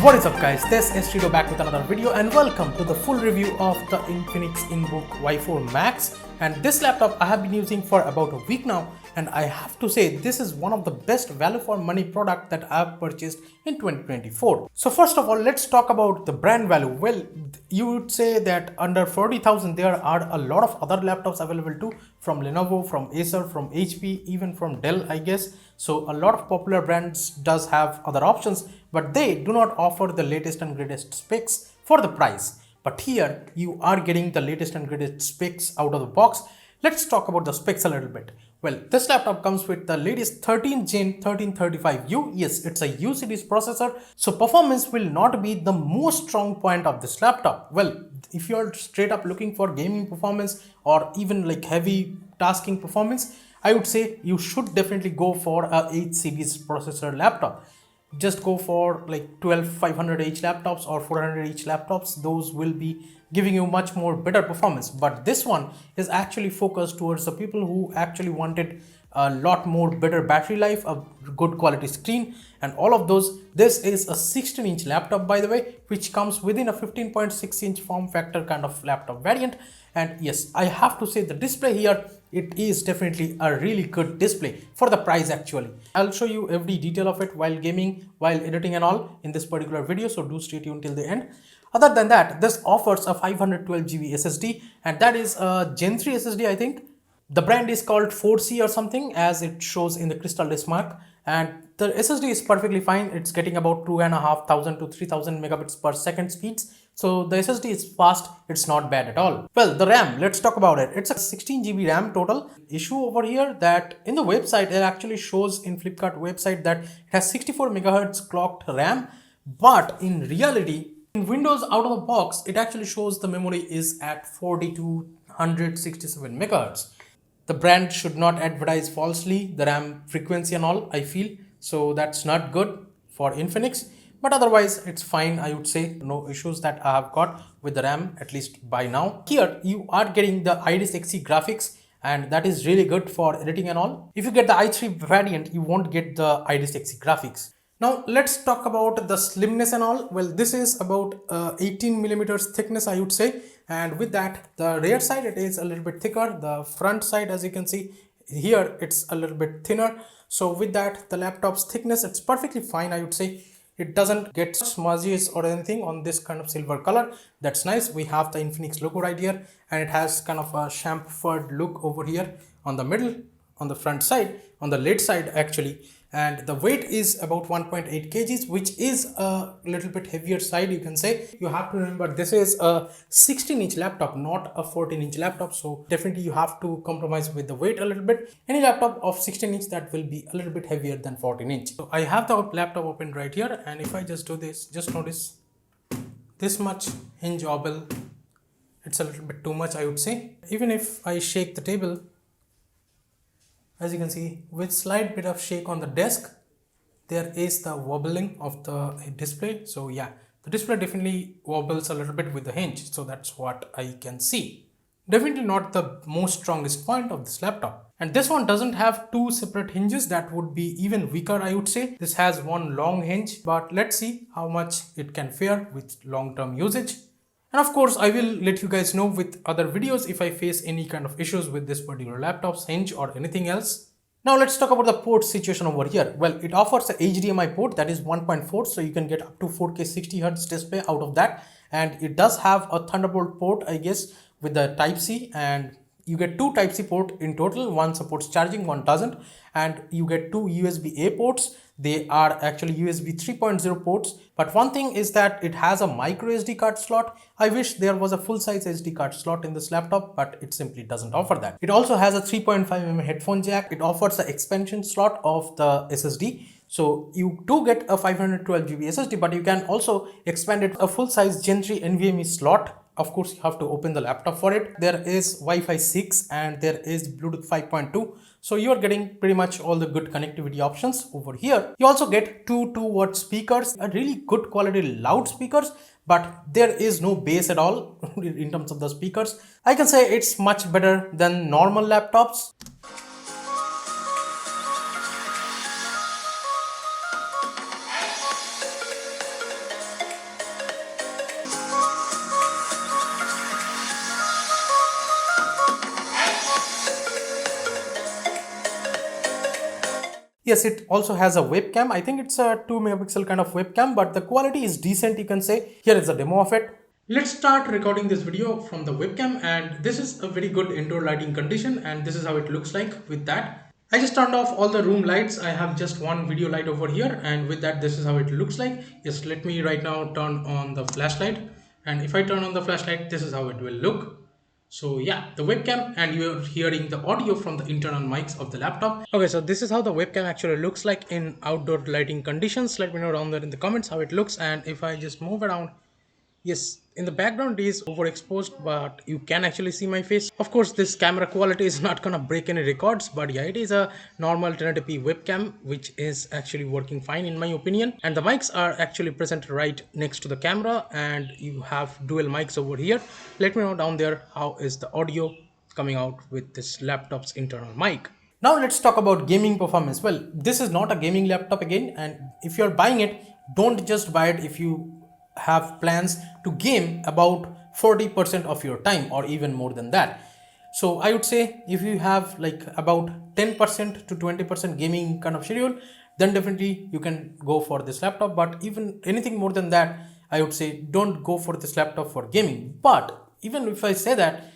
What is up guys, this is Tito back with another video and welcome to the full review of the Infinix InBook Y4 Max. And this laptop I have been using for about a week now, and I have to say this is one of the best value for money product that I have purchased in 2024. So first of all, let's talk about the brand value. Well, you would say that under 40,000 there are a lot of other laptops available too, from Lenovo, from Acer, from HP, even from Dell, I guess. So a lot of popular brands does have other options, but they do not offer the latest and greatest specs for the price. But here you are getting the latest and greatest specs out of the box. Let's talk about the specs a little bit. Well, this laptop comes with the latest 13th Gen 1335U. Yes, it's a U series processor, so performance will not be the most strong point of this laptop. Well, if you're straight up looking for gaming performance or even like heavy tasking performance, I would say you should definitely go for a 8 series processor laptop. Just go for like 12 500H laptops or 400H laptops. Those will be giving you much more better performance, but this one is actually focused towards the people who actually wanted a lot more better battery life, a good quality screen, and all of those. This is a 16-inch laptop, by the way, which comes within a 15.6-inch form factor kind of laptop variant. And yes, I have to say the display here, it is definitely a really good display for the price actually. I'll show you every detail of it while gaming, while editing and all in this particular video, so do stay tuned till the end. Other than that, this offers a 512GB SSD, and that is a Gen 3 SSD, I think. The brand is called 4C or something, as it shows in the crystal disk mark, and the SSD is perfectly fine. It's getting about 2,500 to 3,000 megabits per second speeds. So the SSD is fast, it's not bad at all. Well, the RAM, let's talk about it. It's a 16GB RAM total. Issue over here that in the website, it actually shows in Flipkart website that it has 64 megahertz clocked RAM, but in reality, in Windows out of the box, it actually shows the memory is at 4267 megahertz. The brand should not advertise falsely the RAM frequency and all, I feel. So that's not good for Infinix. But otherwise, it's fine, I would say. No issues that I have got with the RAM, at least by now. Here, you are getting the Iris Xe graphics, and that is really good for editing and all. If you get the i3 variant, you won't get the Iris Xe graphics. Now, let's talk about the slimness and all. Well, this is about 18 millimeters thickness, I would say. And with that, the rear side, it is a little bit thicker. The front side, as you can see here, it's a little bit thinner. So with that, the laptop's thickness, it's perfectly fine, I would say. It doesn't get smudges or anything on this kind of silver color. That's nice. We have the Infinix logo right here, and it has kind of a chamfered look over here on the middle, on the front side, on the lid side actually. And the weight is about 1.8 kgs, which is a little bit heavier side, you can say. You have to remember this is a 16-inch laptop, not a 14-inch laptop. So definitely you have to compromise with the weight a little bit. Any laptop of 16-inch that will be a little bit heavier than 14-inch. So I have the laptop open right here, and if I just do this, just notice this much hinge wobble. It's a little bit too much, I would say. Even if I shake the table, as you can see, with slight bit of shake on the desk, there is the wobbling of the display. So yeah, the display definitely wobbles a little bit with the hinge. So that's what I can see. Definitely not the most strongest point of this laptop. And this one doesn't have two separate hinges. That would be even weaker, I would say. This has one long hinge, but let's see how much it can fare with long-term usage. And of course, I will let you guys know with other videos if I face any kind of issues with this particular laptop's hinge or anything else. Now let's talk about the port situation over here. Well, it offers a HDMI port that is 1.4, so you can get up to 4K 60Hz display out of that. And it does have a Thunderbolt port, I guess, with the Type-C, and you get two Type-C ports in total. One supports charging, one doesn't. And you get two USB-A ports. They are actually USB 3.0 ports. But one thing is that it has a micro SD card slot. I wish there was a full-size SD card slot in this laptop, but it simply doesn't offer that. It also has a 3.5mm headphone jack. It offers the expansion slot of the SSD. So you do get a 512GB SSD, but you can also expand it a full-size Gen 3 NVMe slot. Of course, you have to open the laptop for it. There is Wi-Fi 6 and there is Bluetooth 5.2. So you are getting pretty much all the good connectivity options over here. You also get two 2-watt speakers, a really good quality loudspeakers, but there is no bass at all in terms of the speakers. I can say it's much better than normal laptops. Yes, it also has a webcam. I think it's a 2 megapixel kind of webcam, but the quality is decent, you can say. Here is a demo of it. Let's start recording this video from the webcam, and this is a very good indoor lighting condition, and this is how it looks like with that. I just turned off all the room lights. I have just one video light over here, and with that this is how it looks like. Yes, let me right now turn on the flashlight, and if I turn on the flashlight, this is how it will look. So yeah, the webcam, and you're hearing the audio from the internal mics of the laptop. Okay, so this is how the webcam actually looks like in outdoor lighting conditions. Let me know down there in the comments how it looks, and if I just move around, yes, in the background it is overexposed, but you can actually see my face. Of course, this camera quality is not gonna break any records, but yeah, it is a normal 1080p webcam, which is actually working fine in my opinion. And the mics are actually present right next to the camera, and you have dual mics over here. Let me know down there how is the audio coming out with this laptop's internal mic. Now let's talk about gaming performance. Well, this is not a gaming laptop again, and if you're buying it, don't just buy it if you have plans to game about 40% of your time or even more than that. So I would say if you have like about 10% to 20% gaming kind of schedule, then definitely you can go for this laptop. But even anything more than that, I would say don't go for this laptop for gaming. But even if I say that,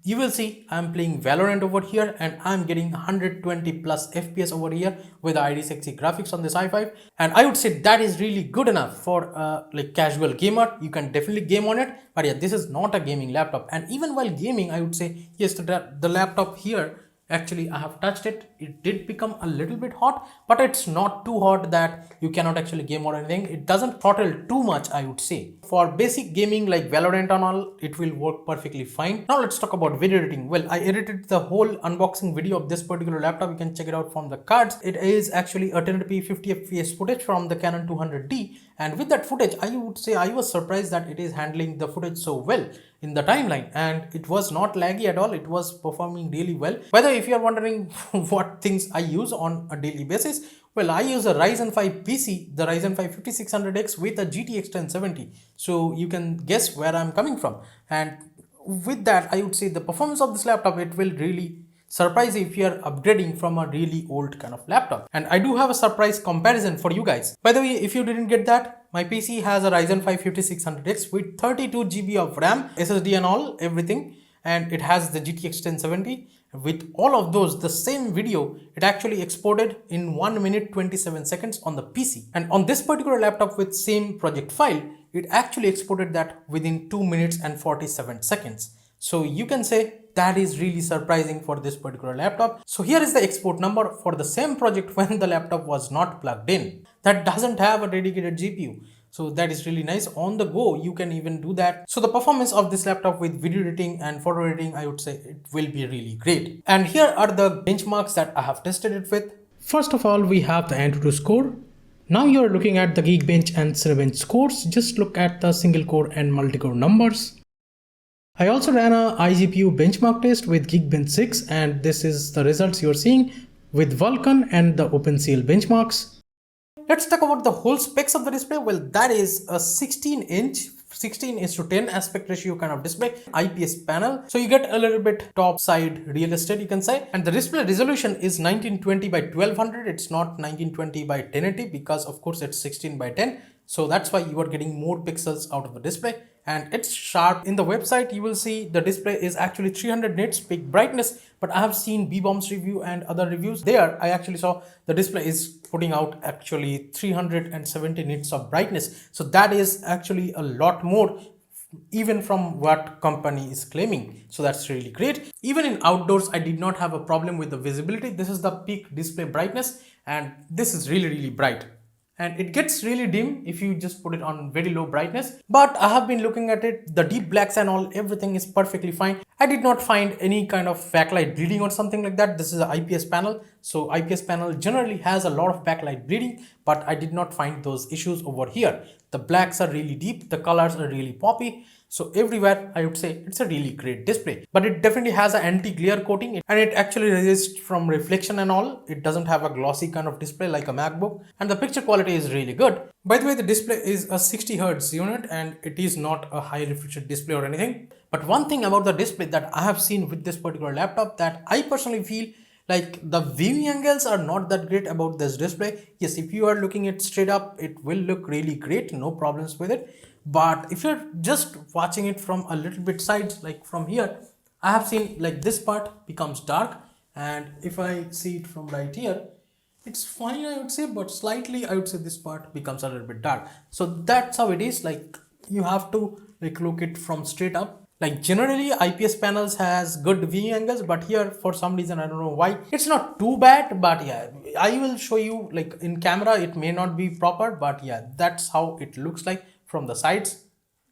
you will see I'm playing Valorant over here, and I'm getting 120 plus FPS over here with the ID60 graphics on this i5, and I would say that is really good enough for like casual gamer. You can definitely game on it, but yeah, this is not a gaming laptop. And even while gaming, I would say yes, the laptop here, actually I have touched it, it did become a little bit hot, but it's not too hot that you cannot actually game or anything. It doesn't throttle too much, I would say. For basic gaming like Valorant and all, it will work perfectly fine. Now let's talk about video editing. Well, I edited the whole unboxing video of this particular laptop. You can check it out from the cards. It is actually a 1080p 50 fps footage from the Canon 200D, and with that footage, I would say I was surprised that it is handling the footage so well in the timeline, and it was not laggy at all. It was performing really well. Whether if you're wondering what things I use on a daily basis, well, I use a Ryzen 5 PC, the Ryzen 5 5600X with a GTX 1070. So you can guess where I'm coming from. And with that, I would say the performance of this laptop, it will really surprise if you are upgrading from a really old kind of laptop. And I do have a surprise comparison for you guys. By the way, if you didn't get that, my PC has a Ryzen 5 5600X with 32 GB of RAM, SSD and all, everything. And it has the GTX 1070. With all of those, the same video, it actually exported in 1 minute 27 seconds on the PC. And on this particular laptop with same project file, it actually exported that within 2 minutes and 47 seconds. So you can say that is really surprising for this particular laptop. So here is the export number for the same project when the laptop was not plugged in. That doesn't have a dedicated GPU. So that is really nice. On the go, you can even do that. So the performance of this laptop with video editing and photo editing, I would say it will be really great. And here are the benchmarks that I have tested it with. First of all, we have the Antutu score. Now you're looking at the Geekbench and Cinebench scores. Just look at the single core and multi-core numbers. I also ran a iGPU benchmark test with Geekbench 6, and this is the results you're seeing with Vulkan and the OpenCL benchmarks. Let's talk about the whole specs of the display. Well, that is a 16-inch 16:10 aspect ratio kind of display, IPS panel. So you get a little bit top side real estate, you can say. And the display resolution is 1920 by 1200. It's not 1920 by 1080 because of course it's 16 by 10. So that's why you are getting more pixels out of the display. And it's sharp. In the website, you will see the display is actually 300 nits peak brightness, but I have seen B-Bomb's review and other reviews. There, I actually saw the display is putting out actually 370 nits of brightness. So that is actually a lot more even from what company is claiming. So that's really great. Even in outdoors, I did not have a problem with the visibility. This is the peak display brightness, and this is really bright. And it gets really dim if you just put it on very low brightness. But I have been looking at it, the deep blacks and all, everything is perfectly fine. I did not find any kind of backlight bleeding or something like that. This is an IPS panel. So IPS panel generally has a lot of backlight bleeding, but I did not find those issues over here. The blacks are really deep, the colors are really poppy. So everywhere, I would say it's a really great display, but it definitely has an anti-glare coating and it actually resists from reflection and all. It doesn't have a glossy kind of display like a MacBook, and the picture quality is really good. By the way, the display is a 60 Hz unit and it is not a high refresh display or anything. But one thing about the display that I have seen with this particular laptop that I personally feel Like the viewing angles are not that great about this display. Yes, if you are looking it straight up, it will look really great, no problems with it. But if you're just watching it from a little bit sides, like from here, I have seen like this part becomes dark, and if I see it from right here, it's fine, I would say, but slightly I would say this part becomes a little bit dark. So that's how it is. Like you have to like look it from straight up. Like generally IPS panels has good viewing angles, but here for some reason I don't know why it's not too bad. But yeah, I will show you like in camera it may not be proper, but yeah, that's how it looks like from the sides.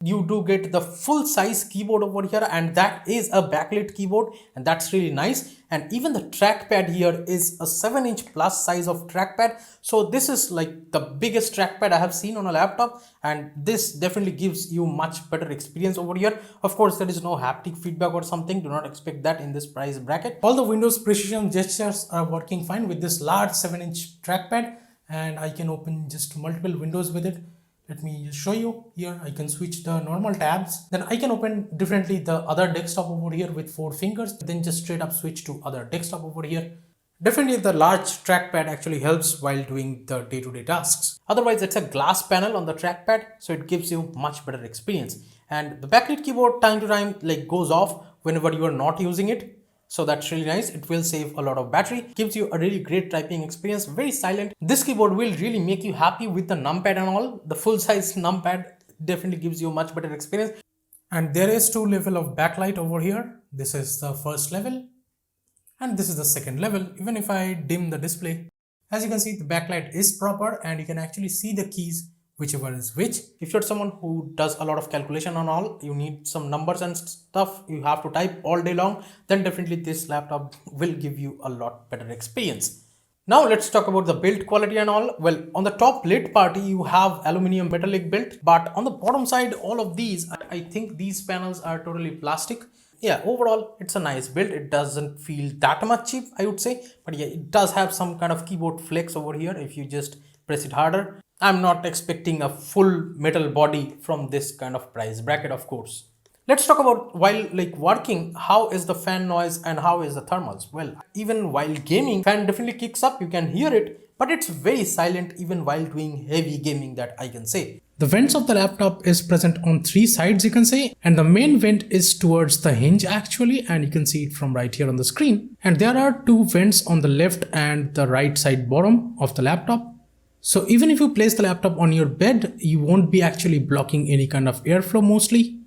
You do get the full size keyboard over here, and that is a backlit keyboard, and that's really nice. And even the trackpad here is a 7-inch plus size of trackpad, so this is like the biggest trackpad I have seen on a laptop, and this definitely gives you much better experience over here. Of course there is no haptic feedback or something, do not expect that in this price bracket. All the Windows precision gestures are working fine with this large 7-inch trackpad, and I can open just multiple windows with it. Let me just show you. Here I can switch the normal tabs, then I can open differently the other desktop over here with 4 fingers, then just straight up switch to other desktop over here. Definitely the large trackpad actually helps while doing the day-to-day tasks. Otherwise it's a glass panel on the trackpad, so it gives you much better experience. And the backlit keyboard time to time like goes off whenever you are not using it, so that's really nice. It will save a lot of battery, gives you a really great typing experience, very silent. This keyboard will really make you happy with the numpad and all. The full size numpad definitely gives you a much better experience. And there is 2 level of backlight over here. This is the first level and this is the second level. Even if I dim the display, as you can see the backlight is proper and you can actually see the keys whichever is which. If you're someone who does a lot of calculation and all, you need some numbers and stuff, you have to type all day long, then definitely this laptop will give you a lot better experience. Now let's talk about the build quality and all. Well, on the top lid part you have aluminum metallic build, but on the bottom side all of these, I think these panels are totally plastic. Yeah, overall it's a nice build. It doesn't feel that much cheap, I would say, but yeah, it does have some kind of keyboard flex over here if you just press it harder. I'm not expecting a full metal body from this kind of price bracket, of course. Let's talk about while like working, how is the fan noise and how is the thermals. Well, even while gaming, fan definitely kicks up, you can hear it, but it's very silent even while doing heavy gaming, that I can say. The vents of the laptop is present on 3 sides, you can say, and the main vent is towards the hinge actually, and you can see it from right here on the screen. And there are 2 vents on the left and the right side bottom of the laptop. So even if you place the laptop on your bed, you won't be actually blocking any kind of airflow mostly.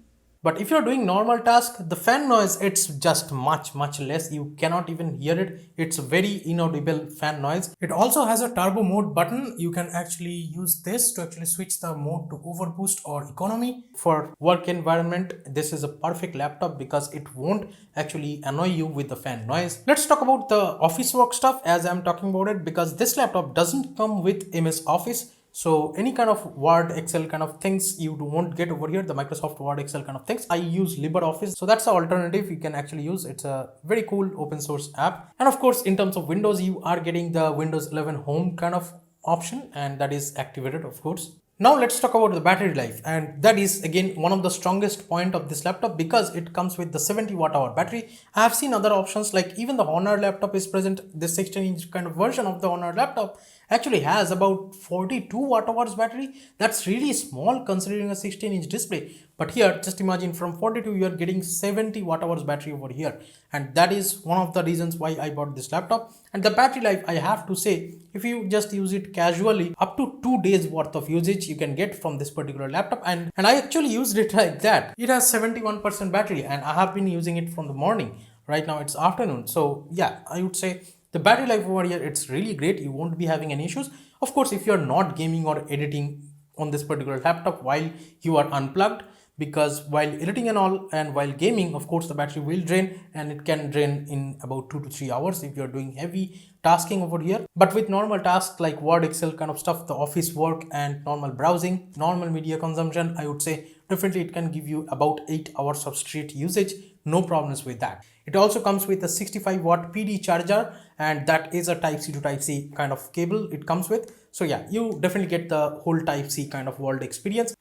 But if you're doing normal task, the fan noise, it's just much less. You cannot even hear it. It's a very inaudible fan noise. It also has a turbo mode button. You can actually use this to actually switch the mode to overboost or economy. For work environment, this is a perfect laptop because it won't actually annoy you with the fan noise. Let's talk about the office work stuff as I'm talking about it, because this laptop doesn't come with MS Office. So any kind of Word, Excel kind of things you won't get over here, the Microsoft Word, Excel kind of things. I use LibreOffice, so that's the alternative you can actually use. It's a very cool open source app. And of course, in terms of Windows, you are getting the Windows 11 Home kind of option, and that is activated, of course. Now let's talk about the battery life, and that is again one of the strongest point of this laptop because it comes with the 70 watt hour battery. I have seen other options like even the Honor laptop is present. This 16-inch kind of version of the Honor laptop actually has about 42 watt hours battery. That's really small considering a 16-inch display. But here, just imagine from 42 you are getting 70 watt hours battery over here, and that is one of the reasons why I bought this laptop. And the battery life, I have to say, if you just use it casually, up to 2 days worth of usage you can get from this particular laptop. And I actually used it like that. It has 71% battery and I have been using it from the morning. Right now it's afternoon, so yeah, I would say the battery life over here, it's really great. You won't be having any issues. Of course, if you're not gaming or editing on this particular laptop while you are unplugged, because while editing and all and while gaming, of course the battery will drain, and it can drain in about 2 to 3 hours if you're doing heavy tasking over here. But with normal tasks like Word, Excel kind of stuff, the office work and normal browsing, normal media consumption, I would say definitely it can give you about 8 hours of straight usage, no problems with that. It also comes with a 65 watt PD charger, and that is a type C to type C kind of cable it comes with. So yeah, you definitely get the whole type C kind of world experience.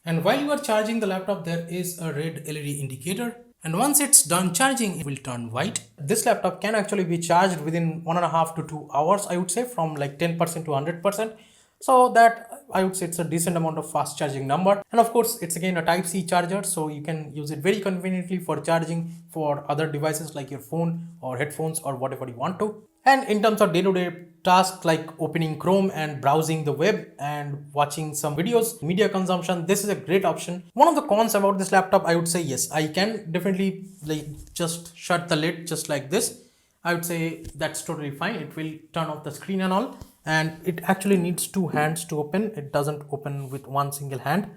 And while you are charging the laptop, there is a red LED indicator, And once it's done charging, it will turn white. This laptop can actually be charged within 1.5 to 2 hours, I would say, from like 10% to 100%. So that I would say it's a decent amount of fast charging number. And of course, it's again a Type-C charger, so you can use it very conveniently for charging for other devices like your phone or headphones or whatever you want to. And in terms of day-to-day tasks like opening Chrome and browsing the web and watching some videos, media consumption, this is a great option. One of the cons about this laptop, I would say, yes, I can definitely like just shut the lid just like this. I would say that's totally fine. It will turn off the screen and all. And it actually needs two hands to open. It doesn't open with one single hand.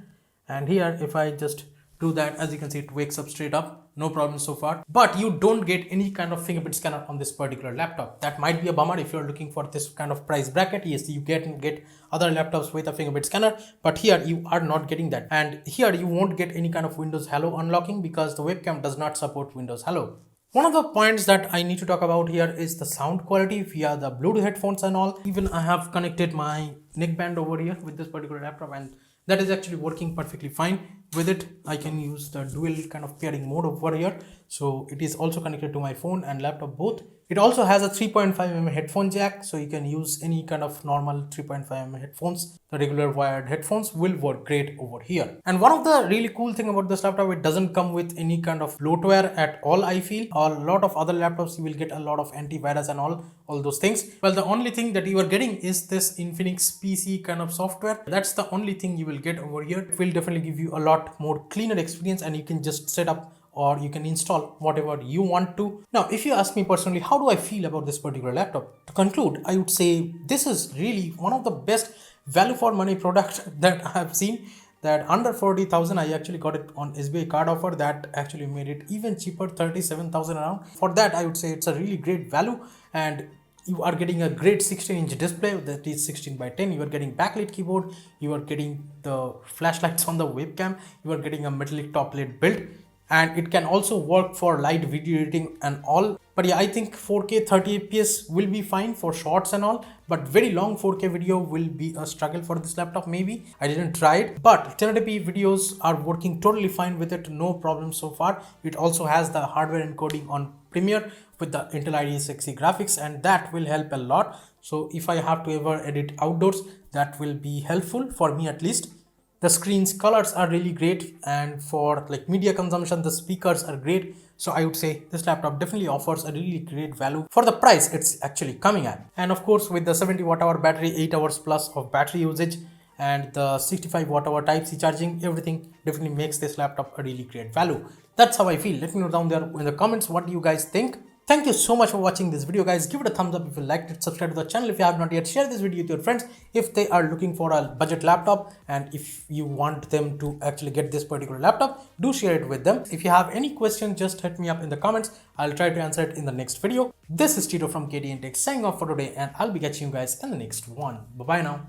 And here, if I just do that, as you can see, it wakes up straight up. No problem so far. But you don't get any kind of fingerprint scanner on this particular laptop. That might be a bummer if you're looking for this kind of price bracket. Yes, you get other laptops with a fingerprint scanner, but here you are not getting that. And here you won't get any kind of Windows Hello unlocking because the webcam does not support Windows Hello. One of the points that I need to talk about here is the sound quality via the Bluetooth headphones and all. Even I have connected my neckband over here with this particular laptop, and that is actually working perfectly fine. With it, I can use the dual kind of pairing mode over here. So it is also connected to my phone and laptop both. It also has a 3.5mm headphone jack, so you can use any kind of normal 3.5mm headphones. The regular wired headphones will work great over here. And one of the really cool thing about this laptop, it doesn't come with any kind of bloatware at all, I feel. A lot of other laptops, you will get a lot of antivirus and all those things. Well, the only thing that you are getting is this Infinix PC kind of software. That's the only thing you will get over here. It will definitely give you a lot more cleaner experience, and you can just set up or you can install whatever you want to. Now, if you ask me personally, how do I feel about this particular laptop? To conclude, I would say this is really one of the best value for money products that I have seen. That under 40,000, I actually got it on SBI card offer that actually made it even cheaper, 37,000 around. For that, I would say it's a really great value, and you are getting a great 16-inch display that is 16:10. You are getting backlit keyboard, you are getting the flashlights on the webcam, you are getting a metallic top lid build, and it can also work for light video editing and all. But yeah, I think 4K 30 fps will be fine for shorts and all, but very long 4K video will be a struggle for this laptop. Maybe I didn't try it, but 1080p videos are working totally fine with it, no problem so far. It also has the hardware encoding on Premiere with the Intel IDE sexy graphics, and that will help a lot. So if I have to ever edit outdoors, that will be helpful for me at least. The screen's colors are really great, and for like media consumption, the speakers are great. So I would say this laptop definitely offers a really great value for the price it's actually coming at. And of course, with the 70 watt hour battery, 8 hours plus of battery usage, and the 65 watt hour Type-C charging, everything definitely makes this laptop a really great value. That's how I feel. Let me know down there in the comments what do you guys think. Thank you so much for watching this video, guys. Give it a thumbs up if you liked it. Subscribe to the channel if you have not yet. Share this video with your friends if they are looking for a budget laptop, and if you want them to actually get this particular laptop, do share it with them. If you have any questions, just hit me up in the comments. I'll try to answer it in the next video. This is Tito from KTNTECH signing off for today, and I'll be catching you guys in the next one. Bye bye now.